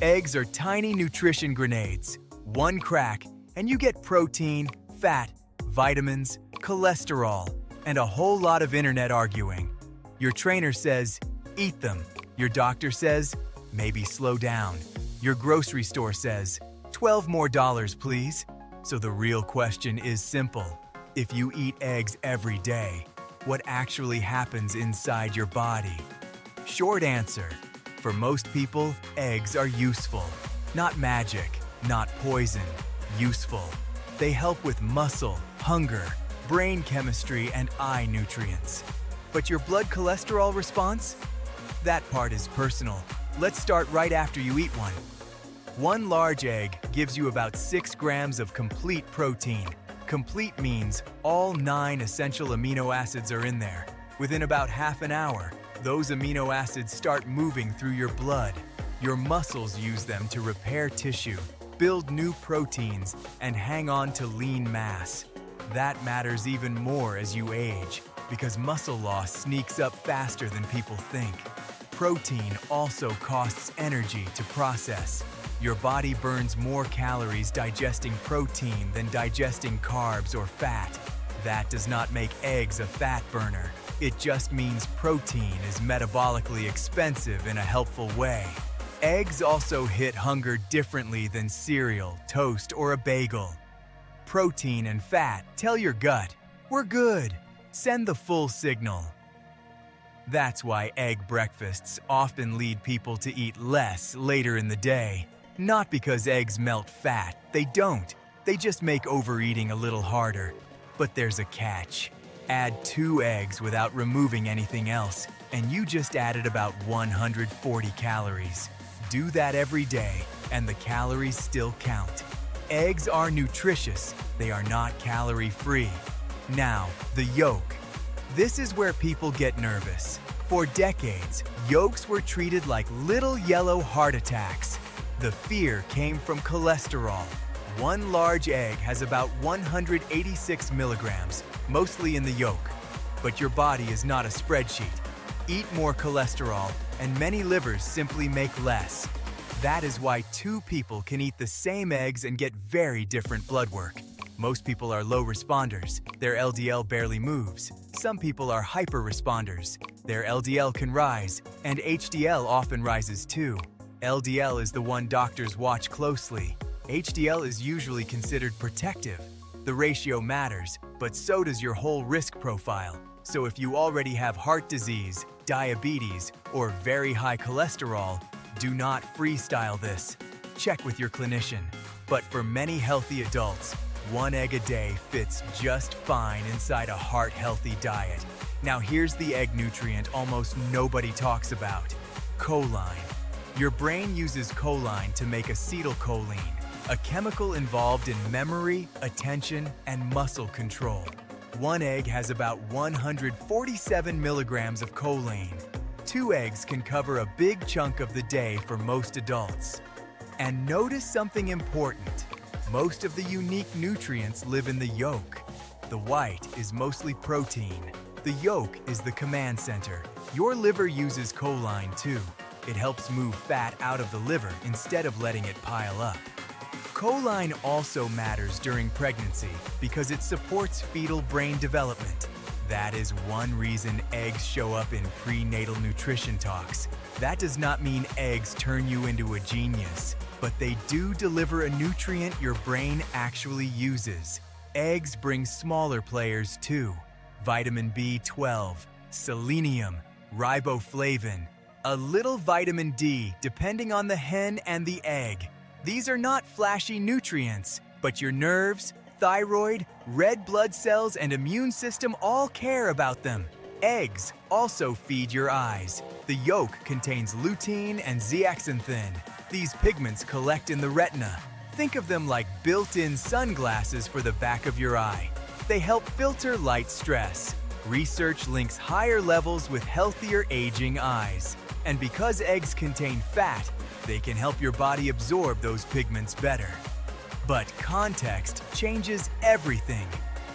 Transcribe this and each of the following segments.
Eggs are tiny nutrition grenades. One crack, and you get protein, fat, vitamins, cholesterol, and a whole lot of internet arguing. Your trainer says, eat them. Your doctor says, maybe slow down. Your grocery store says, $12 more, please. So the real question is simple. If you eat eggs every day, what actually happens inside your body? Short answer. For most people, eggs are useful. Not magic, not poison. Useful. They help with muscle, hunger, brain chemistry, and eye nutrients. But your blood cholesterol response? That part is personal. Let's start right after you eat one. One large egg gives you about 6 grams of complete protein. Complete means all 9 essential amino acids are in there. Within about half an hour, those amino acids start moving through your blood. Your muscles use them to repair tissue, build new proteins, and hang on to lean mass. That matters even more as you age, because muscle loss sneaks up faster than people think. Protein also costs energy to process. Your body burns more calories digesting protein than digesting carbs or fat. That does not make eggs a fat burner. It just means protein is metabolically expensive in a helpful way. Eggs also hit hunger differently than cereal, toast, or a bagel. Protein and fat tell your gut, we're good. Send the full signal. That's why egg breakfasts often lead people to eat less later in the day. Not because eggs melt fat, they don't. They just make overeating a little harder. But there's a catch. Add 2 eggs without removing anything else, and you just added about 140 calories. Do that every day, and the calories still count. Eggs are nutritious, they are not calorie-free. Now, the yolk. This is where people get nervous. For decades, yolks were treated like little yellow heart attacks. The fear came from cholesterol. One large egg has about 186 milligrams, mostly in the yolk. But your body is not a spreadsheet. Eat more cholesterol, and many livers simply make less. That is why 2 people can eat the same eggs and get very different blood work. Most people are low responders. Their LDL barely moves. Some people are hyper responders. Their LDL can rise, and HDL often rises too. LDL is the one doctors watch closely. HDL is usually considered protective. The ratio matters, but so does your whole risk profile. So if you already have heart disease, diabetes, or very high cholesterol, do not freestyle this. Check with your clinician. But for many healthy adults, 1 egg a day fits just fine inside a heart-healthy diet. Now here's the egg nutrient almost nobody talks about: choline. Your brain uses choline to make acetylcholine, a chemical involved in memory, attention, and muscle control. 1 egg has about 147 milligrams of choline. 2 eggs can cover a big chunk of the day for most adults. And notice something important. Most of the unique nutrients live in the yolk. The white is mostly protein. The yolk is the command center. Your liver uses choline too. It helps move fat out of the liver instead of letting it pile up. Choline also matters during pregnancy because it supports fetal brain development. That is one reason eggs show up in prenatal nutrition talks. That does not mean eggs turn you into a genius, but they do deliver a nutrient your brain actually uses. Eggs bring smaller players too: vitamin B12, selenium, riboflavin, a little vitamin D depending on the hen and the egg. These are not flashy nutrients, but your nerves, thyroid, red blood cells, and immune system all care about them. Eggs also feed your eyes. The yolk contains lutein and zeaxanthin. These pigments collect in the retina. Think of them like built-in sunglasses for the back of your eye. They help filter light stress. Research links higher levels with healthier aging eyes. And because eggs contain fat, they can help your body absorb those pigments better. But context changes everything.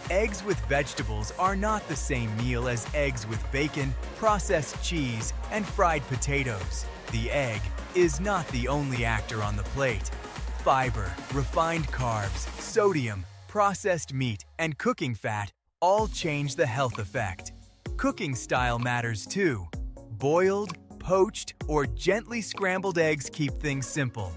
Eggs with vegetables are not the same meal as eggs with bacon, processed cheese, and fried potatoes. The egg, is not the only actor on the plate. Fiber, refined carbs, sodium, processed meat, and cooking fat all change the health effect. Cooking style matters too. Boiled, poached, or gently scrambled eggs keep things simple.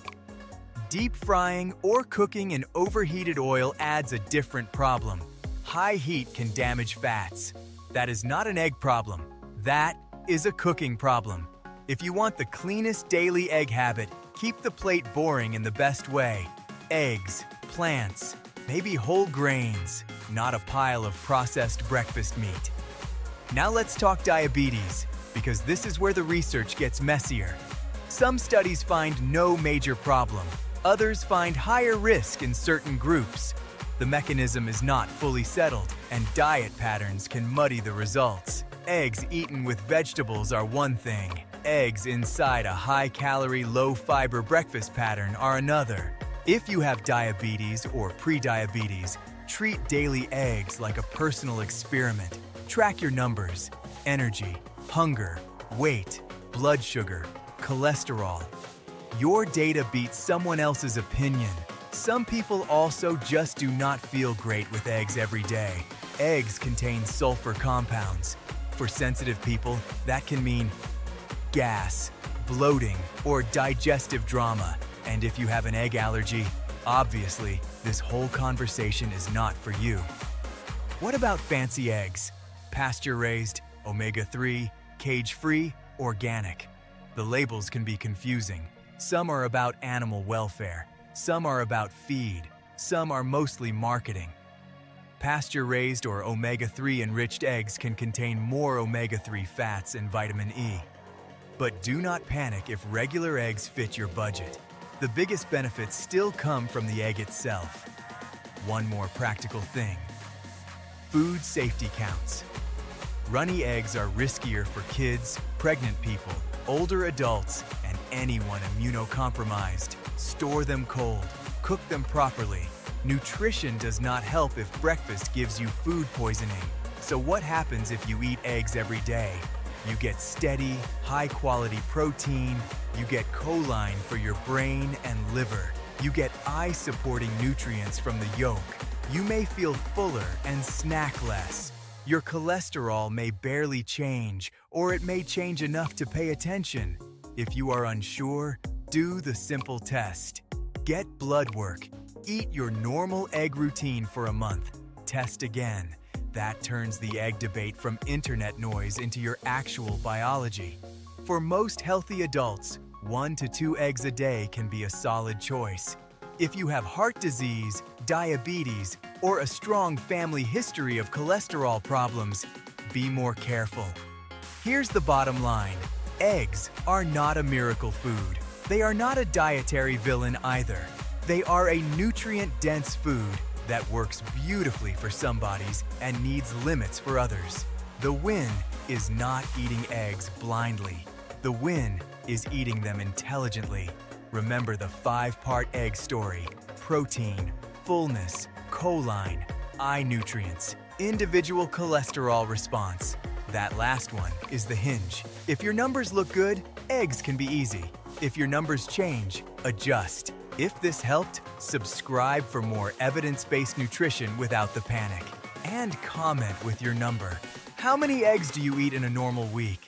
Deep frying or cooking in overheated oil adds a different problem. High heat can damage fats. That is not an egg problem. That is a cooking problem. If you want the cleanest daily egg habit, keep the plate boring in the best way. Eggs, plants, maybe whole grains, not a pile of processed breakfast meat. Now let's talk diabetes, because this is where the research gets messier. Some studies find no major problem. Others find higher risk in certain groups. The mechanism is not fully settled, and diet patterns can muddy the results. Eggs eaten with vegetables are one thing. Eggs inside a high-calorie, low-fiber breakfast pattern are another. If you have diabetes or prediabetes, treat daily eggs like a personal experiment. Track your numbers, energy, hunger, weight, blood sugar, cholesterol. Your data beats someone else's opinion. Some people also just do not feel great with eggs every day. Eggs contain sulfur compounds. For sensitive people, that can mean gas, bloating, or digestive drama. And if you have an egg allergy, obviously, this whole conversation is not for you. What about fancy eggs? Pasture-raised, omega-3, cage-free, organic. The labels can be confusing. Some are about animal welfare. Some are about feed. Some are mostly marketing. Pasture-raised or omega-3 enriched eggs can contain more omega-3 fats and vitamin E. But do not panic if regular eggs fit your budget. The biggest benefits still come from the egg itself. One more practical thing. Food safety counts. Runny eggs are riskier for kids, pregnant people, older adults, and anyone immunocompromised. Store them cold. Cook them properly. Nutrition does not help if breakfast gives you food poisoning. So what happens if you eat eggs every day? You get steady, high-quality protein. You get choline for your brain and liver. You get eye-supporting nutrients from the yolk. You may feel fuller and snack less. Your cholesterol may barely change, or it may change enough to pay attention. If you are unsure, do the simple test. Get blood work. Eat your normal egg routine for a month. Test again. That turns the egg debate from internet noise into your actual biology. For most healthy adults, 1 to 2 eggs a day can be a solid choice. If you have heart disease, diabetes, or a strong family history of cholesterol problems, be more careful. Here's the bottom line. Eggs are not a miracle food. They are not a dietary villain either. They are a nutrient-dense food that works beautifully for some bodies and needs limits for others. The win is not eating eggs blindly. The win is eating them intelligently. Remember the 5-part egg story: protein, fullness, choline, eye nutrients, individual cholesterol response. That last one is the hinge. If your numbers look good, eggs can be easy. If your numbers change, adjust. If this helped, subscribe for more evidence-based nutrition without the panic. And comment with your number. How many eggs do you eat in a normal week?